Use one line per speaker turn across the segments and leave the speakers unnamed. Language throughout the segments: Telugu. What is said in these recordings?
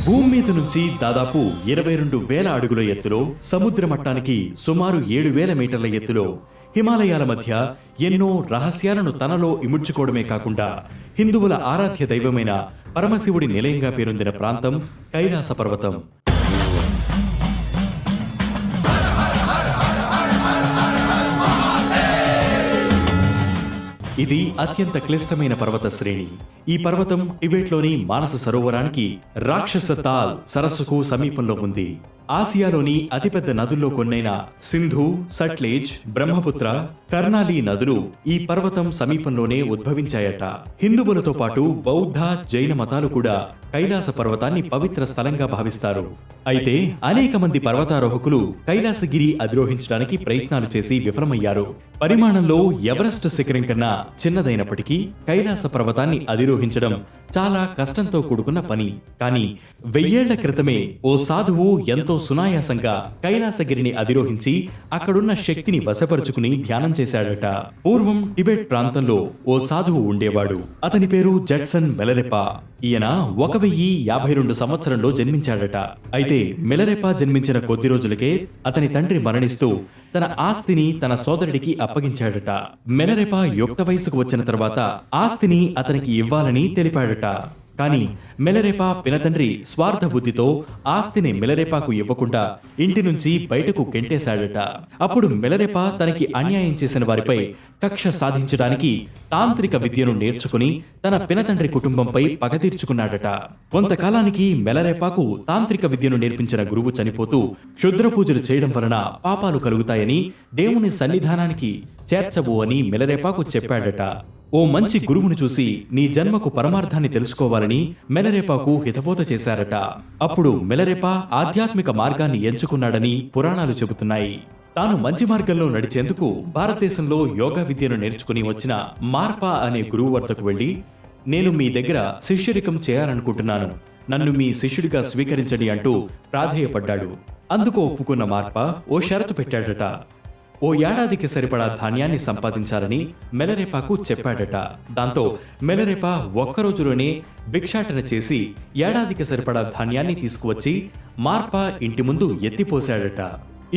భూమి మీద నుంచి దాదాపు 22,000 అడుగుల ఎత్తులో, సముద్ర మట్టానికి సుమారు 7,000 మీటర్ల ఎత్తులో హిమాలయాల మధ్య ఎన్నో రహస్యాలను తనలో ఇముడ్చుకోవడమే కాకుండా హిందువుల ఆరాధ్య దైవమైన పరమశివుడి నిలయంగా పేరొందిన ప్రాంతం కైలాస పర్వతం. ఇది అత్యంత క్లిష్టమైన పర్వత శ్రేణి. ఈ పర్వతం టిబెట్లోని మానస సరోవరానికి రాక్షస తాల్ సరస్సుకు సమీపంలో ఉంది. ఆసియాలోని అతిపెద్ద నదుల్లో కొన్నైన సింధు, సట్లెజ్, బ్రహ్మపుత్ర, కర్నాలి నదులు ఈ పర్వతం సమీపంలోనే ఉద్భవించాయట. హిందువులతో పాటు బౌద్ధ, జైన మతాలు కూడా కైలాస పర్వతాన్ని పవిత్ర స్థలంగా భావిస్తారు. అయితే అనేక మంది పర్వతారోహకులు కైలాసగిరి అధిరోహించడానికి ప్రయత్నాలు చేసి విఫలమయ్యారు. పరిమాణంలో ఎవరెస్ట్ శిఖరం కన్నా చిన్నదైనప్పటికీ కైలాస పర్వతాన్ని అధిరోహించడం చాలా కష్టంతో కూడుకున్న పని. కానీ 1000 ఏళ్ల క్రితమే ఓ సాధువు ఎంతో సునాయాసంగా కైలాసగిరిని అధిరోహించి అక్కడున్న శక్తిని వశపరుచుకుని ధ్యానం చేశాడట. పూర్వం టిబెట్ ప్రాంతంలో ఓ సాధువు ఉండేవాడు. అతని పేరు జడ్సన్ మెలరెపా. ఈయన 1052 సంవత్సరంలో జన్మించాడట. అయితే మెలరెపా జన్మించిన కొద్ది రోజులకే అతని తండ్రి మరణిస్తూ తన ఆస్తిని తన సోదరుడికి అప్పగించాడట. మెలరెపా యుక్త వయసుకు వచ్చిన తర్వాత ఆస్తిని అతనికి ఇవ్వాలని తెలిపాడట. కానీ మెలరెపా పినతండ్రి స్వార్థ బుద్ధితో ఆస్తిని మెలరెపాకు ఇవ్వకుండా ఇంటి నుంచి బయటకు గెంటేశాడట. అప్పుడు మెలరెపా తనకి అన్యాయం చేసిన వారిపై కక్ష సాధించడానికి తాంత్రిక విద్యను నేర్చుకుని తన పినతండ్రి కుటుంబంపై పగ తీర్చుకున్నాడట. కొంతకాలానికి మెలరెపాకు తాంత్రిక విద్యను నేర్పించిన గురువు చనిపోతూ క్షుద్ర పూజలు చేయడం వలన పాపాలు కలుగుతాయని, దేవుని సన్నిధానానికి చేర్చబో అని మెలరెపాకు చెప్పాడట. ఓ మంచి గురువును చూసి నీ జన్మకు పరమార్థాన్ని తెలుసుకోవాలని మెలరెపాకు హితబోధ చేశారట. అప్పుడు మెలరెపా ఆధ్యాత్మిక మార్గాన్ని ఎంచుకున్నాడని పురాణాలు చెబుతున్నాయి. తాను మంచి మార్గంలో నడిచేందుకు భారతదేశంలో యోగా విద్యను నేర్చుకుని వచ్చిన మార్పా అనే గురువు వద్దకు వెళ్లి, నేను మీ దగ్గర శిష్యరికం చేయాలనుకుంటున్నాను, నన్ను మీ శిష్యుడిగా స్వీకరించండి అంటూ ప్రాధేయపడ్డాడు. అందుకు ఒప్పుకున్న మార్పా ఓ షరతు పెట్టాడట. ఓ ఏడాదికి సరిపడా ధాన్యాన్ని సంపాదించాలని మెలరెపాకు చెప్పాడట. దాంతో మెలరెపా ఒక్కరోజులోనే భిక్షాటన చేసి ఏడాదికి సరిపడా ధాన్యాన్ని తీసుకువచ్చి మార్పా ఇంటి ముందు ఎత్తిపోశాడట.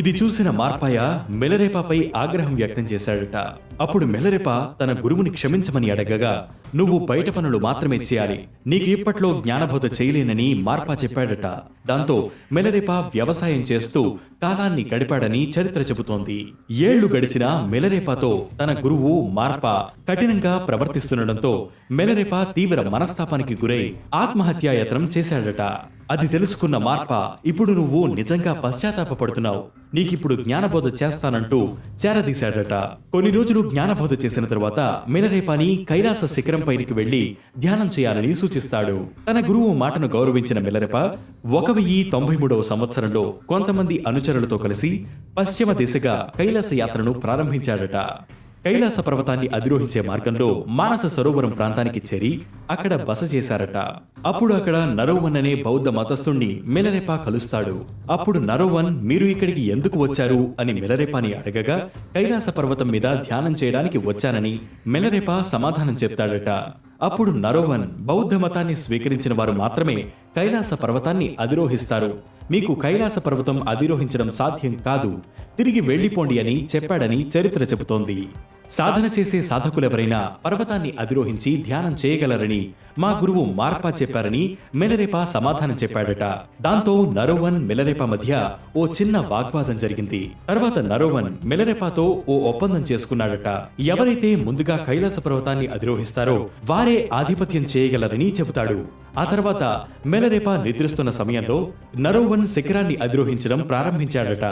ఇది చూసిన మార్పాయ మెలరెపాపై ఆగ్రహం వ్యక్తం చేశాడట. అప్పుడు మెలరెపా తన గురువుని క్షమించమని అడగగా, నువ్వు బయట పనులు మాత్రమే చేయాలి, నీకు ఇప్పట్లో జ్ఞానబోధ చేయలేనని మార్పా చెప్పాడట. దాంతో మెలరెపా వ్యవసాయం చేస్తూ కాలాన్ని గడిపాడని చరిత్ర చెబుతోంది. ఏళ్లు గడిచినా మెలరెపాతో తన గురువు మార్పా కఠినంగా ప్రవర్తిస్తుండటంతో మెలరెపా తీవ్ర మనస్తాపానికి గురై ఆత్మహత్యాయత్నం చేశాడట. అది తెలుసుకున్న మార్పా, ఇప్పుడు నువ్వు నిజంగా పశ్చాత్తాపపడుతున్నావు, నీకిప్పుడు జ్ఞానబోధ చేస్తానంటూ చేరదీశాడట. కొన్ని రోజులు జ్ఞానబోధ చేసిన తరువాత మెలరెపాని కైలాస శిఖరం పైకి వెళ్లి ధ్యానం చేయాలని సూచిస్తాడు. తన గురువు మాటను గౌరవించిన మెలరెపా 1093వ సంవత్సరంలో కొంతమంది అనుచరులతో కలిసి పశ్చిమ దిశగా కైలాస యాత్రను ప్రారంభించాడట. కైలాస పర్వతాన్ని అధిరోహించే మార్గంలో మానస సరోవరం ప్రాంతానికి చేరి అక్కడ బస చేశారట. అప్పుడు అక్కడ నరోవన్ అనే బౌద్ధ మతస్థుణ్ణి మెలరెపా కలుస్తాడు. అప్పుడు నరోవన్, మీరు ఇక్కడికి ఎందుకు వచ్చారు అని మెలరెపాని అడగగా, కైలాస పర్వతం మీద ధ్యానం చేయడానికి వచ్చానని మెలరెపా సమాధానం చెప్తాడట. అప్పుడు నరోవన్, బౌద్ధ మతాన్ని స్వీకరించిన వారు మాత్రమే కైలాస పర్వతాన్ని అధిరోహిస్తారు, మీకు కైలాస పర్వతం అధిరోహించడం సాధ్యం కాదు, తిరిగి వెళ్లిపోండి అని చెప్పాడని చరిత్ర చెబుతోంది. సాధన చేసే సాధకులెవరైనా పర్వతాన్ని అధిరోహించి ధ్యానం చేయగలరని మా గురువు మార్పా చెప్పారని మెలరెపా సమాధానం చెప్పాడట. దాంతో నరోవన్, మెలరెపా మధ్య ఓ చిన్న వాగ్వాదం జరిగింది. తర్వాత నరోవన్ మెలరెపాతో ఓ ఒప్పందం చేసుకున్నాడట. ఎవరైతే ముందుగా కైలాస పర్వతాన్ని అధిరోహిస్తారో వారే ఆధిపత్యం చేయగలరని చెబుతాడు. ఆ తర్వాత మెలరెపా నిద్రిస్తున్న సమయంలో నరోవన్ శిఖరాన్ని అధిరోహించడం ప్రారంభించాడట.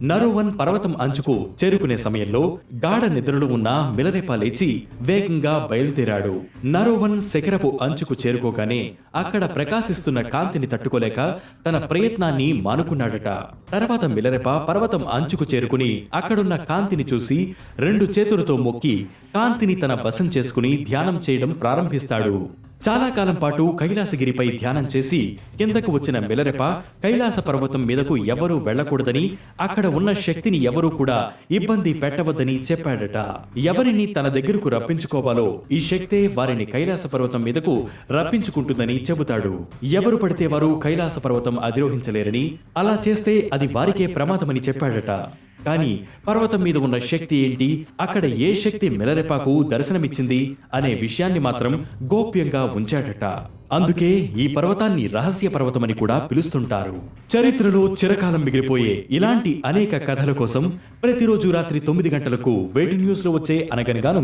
నరోవన్ పర్వతం అంచుకు చేరుకునే సమయంలో గాఢ నిద్రలో ఉన్న మెలరెపా లేచి వేగంగా బయలుదేరాడు. నరోవన్ శిఖరపు అంచుకు చేరుకోగానే అక్కడ ప్రకాశిస్తున్న కాంతిని తట్టుకోలేక తన ప్రయత్నాన్ని మానుకున్నాడట. తర్వాత మెలరెపా పర్వతం అంచుకు చేరుకుని అక్కడున్న కాంతిని చూసి 2 చేతులతో మొక్కి కాంతిని తన వశం చేసుకుని ధ్యానం చేయడం ప్రారంభిస్తాడు. చాలా కాలం పాటు కైలాసగిరిపై ధ్యానం చేసి కిందకు వచ్చిన మిలరెప కైలాస పర్వతం మీదకు ఎవరూ వెళ్లకూడదని, అక్కడ ఉన్న శక్తిని ఎవరూ కూడా ఇబ్బంది పెట్టవద్దని చెప్పాడట. ఎవరిని తన దగ్గరకు రప్పించుకోవాలో ఈ శక్తే వారిని కైలాస పర్వతం మీదకు రప్పించుకుంటుందని చెబుతాడు. ఎవరు పడితే వారు కైలాస పర్వతం అధిరోహించలేరని, అలా చేస్తే అది వారికే ప్రమాదమని చెప్పాడట. కానీ పర్వతం మీద ఉన్న శక్తి ఏంటి, అక్కడ ఏ శక్తి మిలరెపాకు దర్శనమిచ్చింది అనే విషయాన్ని మాత్రం గోప్యంగా ఉంచాడట. అందుకే ఈ పర్వతాన్ని రహస్య పర్వతమని కూడా పిలుస్తుంటారు. చరిత్రలో చిరకాలం మిగిలిపోయే ఇలాంటి అనేక కథల కోసం ప్రతిరోజు రాత్రి 9 గంటలకు వేటి న్యూస్ లో వచ్చే అనగనగాను